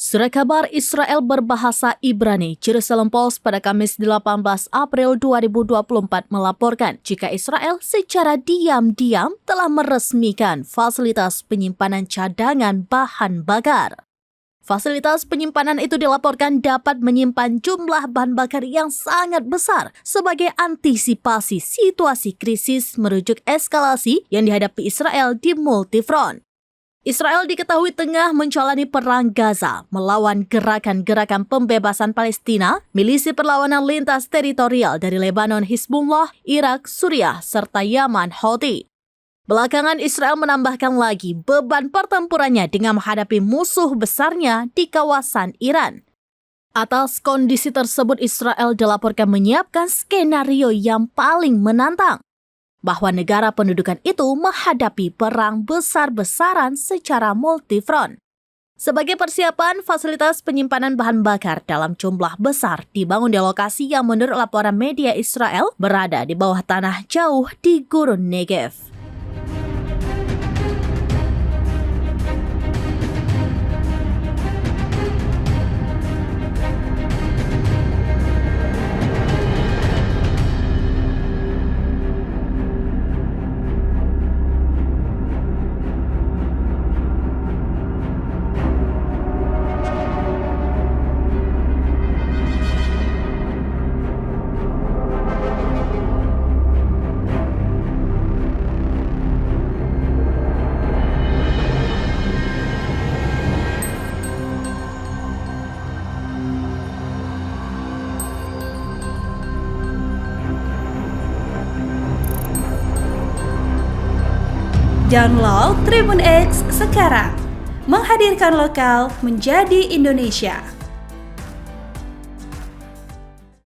Surat kabar Israel berbahasa Ibrani, Jerusalem Post pada Kamis 18 April 2024 melaporkan jika Israel secara diam-diam telah meresmikan fasilitas penyimpanan cadangan bahan bakar. Fasilitas penyimpanan itu dilaporkan dapat menyimpan jumlah bahan bakar yang sangat besar sebagai antisipasi situasi krisis merujuk eskalasi yang dihadapi Israel di multifront. Israel diketahui tengah menjalani perang Gaza melawan gerakan-gerakan pembebasan Palestina, milisi perlawanan lintas teritorial dari Lebanon Hizbullah, Irak, Suriah, serta Yaman Houthi. Belakangan Israel menambahkan lagi beban pertempurannya dengan menghadapi musuh besarnya di kawasan Iran. Atas kondisi tersebut Israel dilaporkan menyiapkan skenario yang paling menantang, bahwa negara pendudukan itu menghadapi perang besar-besaran secara multifront. Sebagai persiapan, fasilitas penyimpanan bahan bakar dalam jumlah besar dibangun di lokasi yang menurut laporan media Israel berada di bawah tanah jauh di Gurun Negev. Download Tribun X sekarang, menghadirkan lokal menjadi Indonesia.